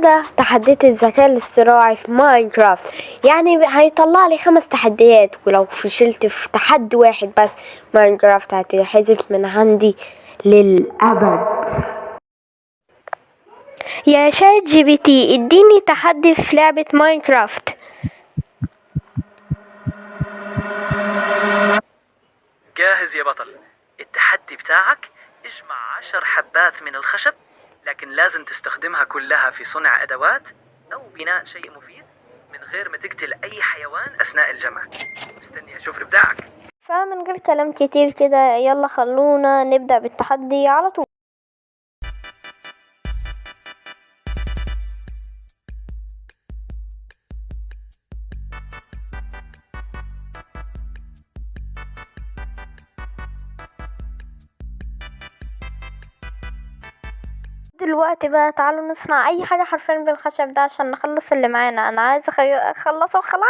كده تحديت الذكاء الاصطناعي في ماينكرافت، يعني هيطلع لي 5 تحديات، ولو فشلت في تحدي واحد بس ماينكرافت هتحذف من عندي للأبد. يا شات جي بي تي اديني تحدي في لعبة ماينكرافت. جاهز يا بطل. التحدي بتاعك اجمع 10 حبات من الخشب، لكن لازم تستخدمها كلها في صنع أدوات أو بناء شيء مفيد من غير ما تقتل أي حيوان أثناء الجمع. مستني أشوف إبداعك. فمن غير كلام كتير كده يلا خلونا نبدأ بالتحدي على طول. دلوقتي بقى تعالوا نصنع اي حاجة حرفيا بالخشب ده عشان نخلص اللي معانا. انا عايزة اخلصه خلاص.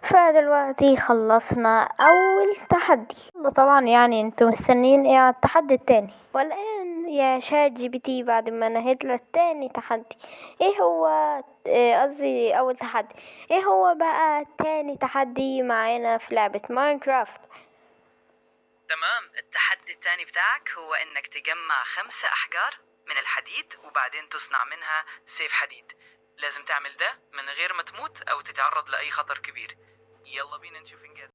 فدلوقتي خلصنا اول تحدي، طبعا يعني انتوا مستنيين ايه على التحدي التاني؟ والان يا شات جي بي تي بعد ما نهيت للتاني تحدي، ايه هو قصدي اول تحدي، ايه هو بقى تاني تحدي معانا في لعبة ماينكرافت؟ تمام، التحدي الثاني بتاعك هو إنك تجمع 5 أحجار من الحديد وبعدين تصنع منها سيف حديد. لازم تعمل ده من غير ما تموت أو تتعرض لأي خطر كبير. يلا بينا نشوف إنجاز.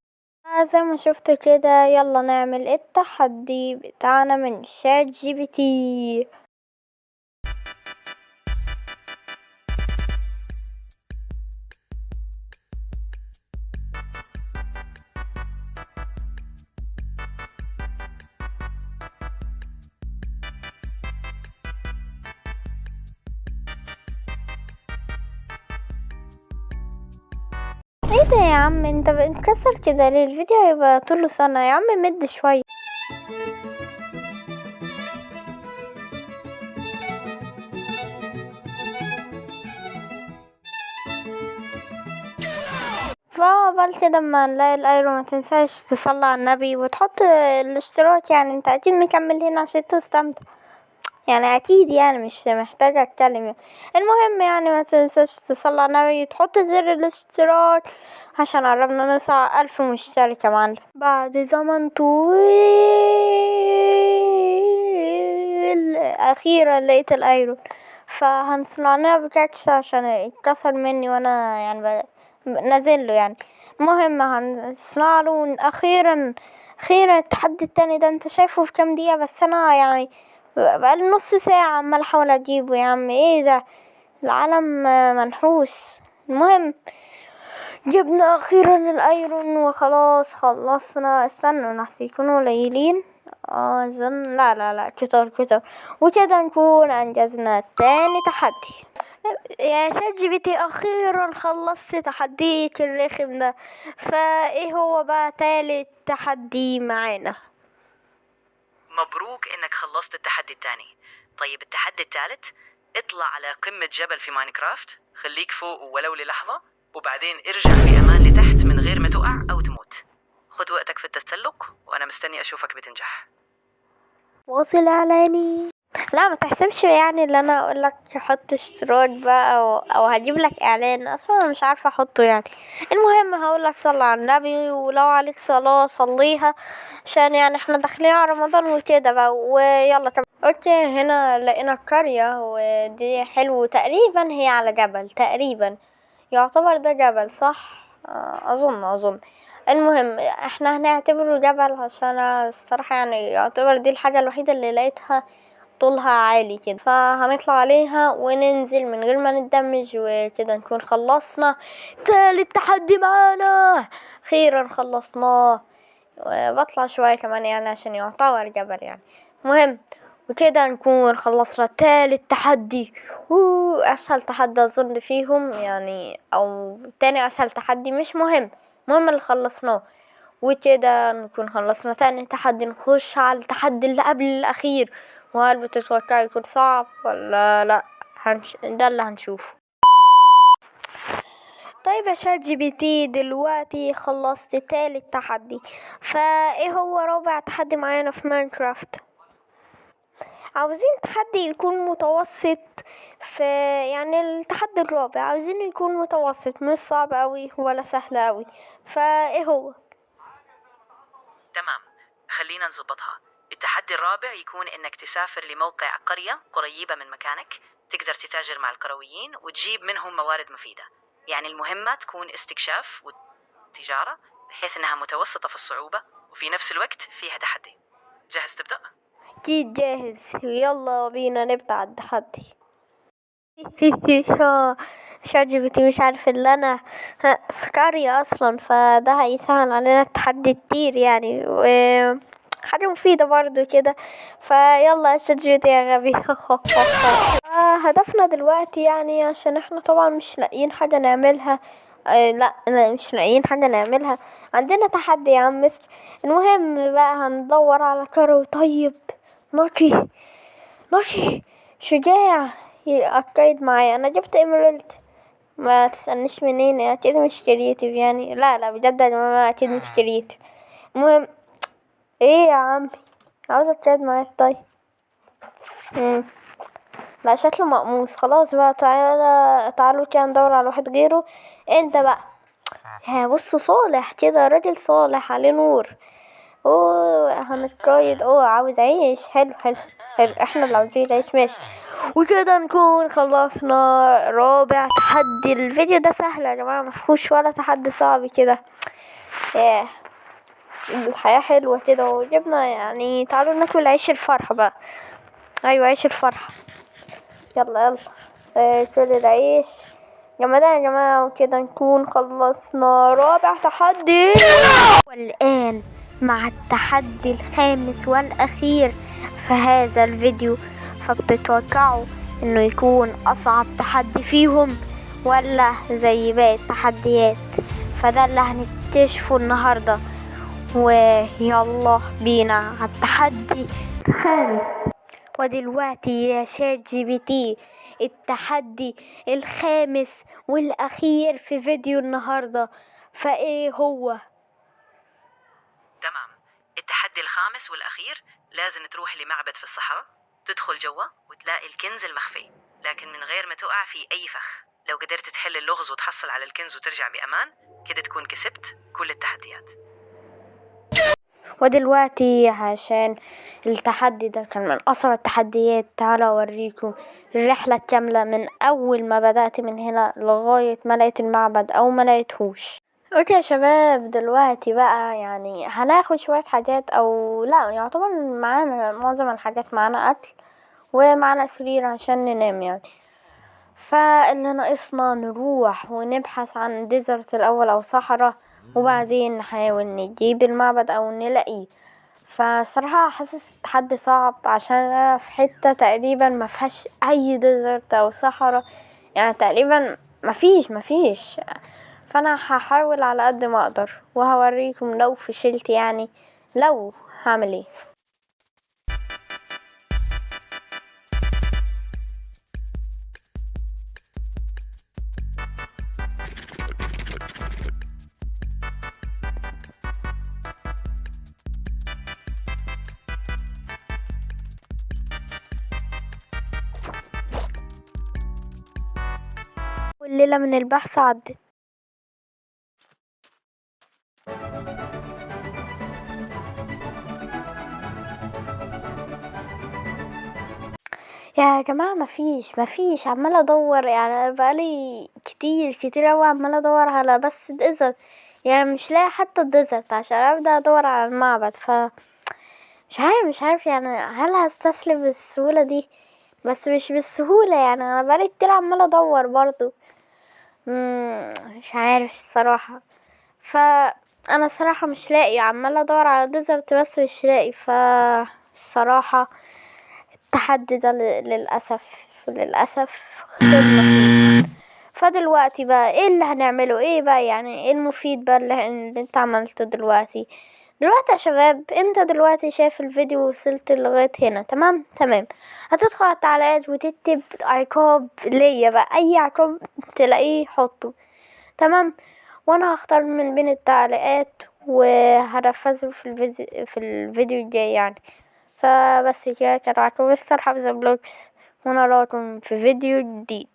زي ما شفتوا كده يلا نعمل التحدي بتاعنا من شات جي بي تي. ايه ده يا عم، انت بتكسر كده ليه؟ الفيديو هيبقى طوله سنة يا عم، مد شوية. فعقبال كده اما نلاقي الايرون ما تنساش تصلي على النبي وتحط الاشتراك، يعني انت اكيد مكمل هنا عشان تستمتع، يعني اكيد يعني مش محتاجة اتكلم يعني. المهم يعني ما تنساش تصلي على النبي، تحط زر الاشتراك عشان قربنا نوصل 1000 مشترك يا معلم بعد زمن طويل. اخيرا لقيت الايرون، فهنصنع لنا بكاكس عشان يتكسر مني وانا يعني نازل له يعني. المهم هنصنع له اخيرا التحدي التاني ده. انت شايفه في كام دقيقة بس؟ انا يعني بقالي نص ساعة عمال احاول اجيبه يا عم. ايه ده، العالم منحوس. المهم جبنا اخيرا الايرون وخلاص خلصنا. استنوا نحس يكونوا قليلين، اظن لا كتر وكده نكون انجزنا تاني تحدي. يا شات جي بي تي اخيرا خلصت تحديك الرخم ده، فايه هو بقى تالت تحدي معانا؟ مبروك إنك خلصت التحدي الثاني. طيب التحدي الثالث، اطلع على قمة جبل في ماينكرافت، خليك فوق ولو للحظة وبعدين ارجع بأمان لتحت من غير ما تقع أو تموت. خد وقتك في التسلق وأنا مستني أشوفك بتنجح. واصل اعلاني؟ لا ما تحسبش يعني اللي انا اقول لك حط اشتراك بقى او هجيب لك اعلان، اصلا انا مش عارفه احطه يعني. المهم هقول لك صلي على النبي، ولو عليك صلاه صليها عشان يعني احنا داخلين على رمضان وكده بقى. ويلا تمام اوكي، هنا لقينا القريه ودي حلو، تقريبا هي على جبل، تقريبا يعتبر ده جبل صح؟ اظن. المهم احنا هنعتبره جبل عشان الصراحة يعني يعتبر دي الحاجة الوحيدة اللي لقيتها طولها عالي كده، فهنطلع عليها وننزل من غير ما نتدمج وكده نكون خلصنا تالت تحدي معانا. خيرا خلصناه، بطلع شوية كمان يعني عشان يعتبر جبل يعني. مهم وكده نكون خلصنا تالت تحدي، اسهل تحدي اظن فيهم يعني، او تاني اسهل تحدي مش مهم، المهم اللي خلصناه. وكده نكون خلصنا تاني تحدي، نخش على التحدي اللي قبل الأخير. وهل بتتوقع يكون صعب ولا لأ؟ ده اللي هنشوفه. طيب يا شات جي بي تي، دلوقتي خلصت تالت تحدي، فايه هو رابع تحدي معانا في ماينكرافت؟ عاوزين تحدي يكون متوسط، في يعني التحدي الرابع عاوزينه يكون متوسط، مش صعب اوي ولا سهل اوي، فايه هو؟ تمام، خلينا نظبطها. التحدي الرابع يكون إنك تسافر لموقع قرية قريبة من مكانك، تقدر تتاجر مع القرويين وتجيب منهم موارد مفيدة. يعني المهمة تكون استكشاف وتجارة، بحيث إنها متوسطة في الصعوبة وفي نفس الوقت فيها تحدي. جاهز تبدأ؟ اكيد جاهز، يلا بينا نبدأ على التحدي. شات جي بي تي مش عارف اللي انا في قرية اصلا، فده هيسهل علينا التحدي كتير يعني، حاجة مفيدة برضو كده. فيلا يا شات جي بي تي يا غبي. هدفنا دلوقتي يعني، عشان احنا طبعا مش لاقيين حاجة نعملها. لا مش لاقيين حاجة نعملها، عندنا تحدي يا عم مستر. المهم بقى هندور على كارو طيب نقي شجاع يأكد معايا. انا جبت ايميرالد، ما تسألنيش منين، اكيد مش كرياتيف يعني، لا بجد يا جماعة اكيد مش كرياتيف. المهم ايه يا عمي، عاوزة اتكلم معاك طيب. لا شكله مقموص، خلاص بقى تعالوا كده ندور على واحد غيره. انت بقى بص صالح كده، راجل صالح عليه نور. هنتقايد، عاوز عيش، حلو احنا اللي عاوزين عيش، ماشي. وكده نكون خلصنا رابع تحدي. الفيديو ده سهل يا جماعة، مفهوش ولا تحدي صعب كده. ياه الحياة حلوة كده، وجبنا يعني. تعالوا ناكل عيش الفرحة بقى. ايوه عيش الفرحة، يلا كل العيش جمدان يا جماعة. وكده نكون خلصنا رابع تحدي. والآن مع التحدي الخامس والأخير في هذا الفيديو، فبتتوقعوا انه يكون أصعب تحدي فيهم ولا زي باقي التحديات؟ فده اللي هنكتشفه النهاردة. ويلا بينا على التحدي الخامس. ودلوقتي يا شات جي بي تي، التحدي الخامس والأخير في فيديو النهاردة، فايه هو؟ تمام، التحدي الخامس والأخير لازم تروح لمعبد في الصحراء، تدخل جوا وتلاقي الكنز المخفي، لكن من غير ما تقع في أي فخ. لو قدرت تحل اللغز وتحصل على الكنز وترجع بأمان، كده تكون كسبت كل التحديات. ودلوقتي عشان التحدي ده كان من أصعب التحديات، تعالوا أوريكم الرحلة الكاملة من أول ما بدأت من هنا لغاية ما لقيت المعبد أو ما لقيتهوش. اوكي يا شباب، دلوقتي بقى يعني هناخد شوية حاجات، او لا يعتبر معانا معظم الحاجات، معانا اكل ومعانا سرير عشان ننام يعني. فاللي ناقصنا نروح ونبحث عن ديزرت الاول او صحراء، وبعدين نحاول نجيب المعبد او نلاقيه. فصراحة حاسس التحدي صعب، عشان انا في حتة تقريبا ما فيهاش اي ديزرت او صحراء، يعني تقريبا ما فيش. فانا هحاول على قد ما اقدر، وهوريكم لو فشلت يعني لو هعمل ايه. والليلة من البحث عدت. يا جماعة مفيش عمالة ادور يعني، أنا بقالي كتير اوي عمالة ادور على بس ديزرت، يعني مش لاقي حتى الديزرت عشان ابدأ ادور على المعبد. مش عارف يعني، هل هستسلم بالسهولة دي؟ بس مش بالسهولة يعني، انا بقالي كتير عمالة ادور برضو. مش عارف الصراحة. فانا صراحة مش لاقي، عمالة ادور على ديزرت بس مش لاقي. الصراحة التحدي ده للأسف خسرنا فيه. فدلوقتي بقى ايه اللي هنعمله؟ ايه بقى يعني ايه المفيد بقى اللي انت عملته دلوقتي؟ دلوقتي يا شباب، انت دلوقتي شايف الفيديو وصلت لغاية هنا، تمام. هتدخل على التعليقات وتكتب عقاب ليا بقى، اي عقاب تلاقيه حطه، تمام. وانا هختار من بين التعليقات وهنفذه في الفيديو الجاي يعني. فبس كده، كان معاكم مستر حمزة بلوكس، ونراكم في فيديو جديد.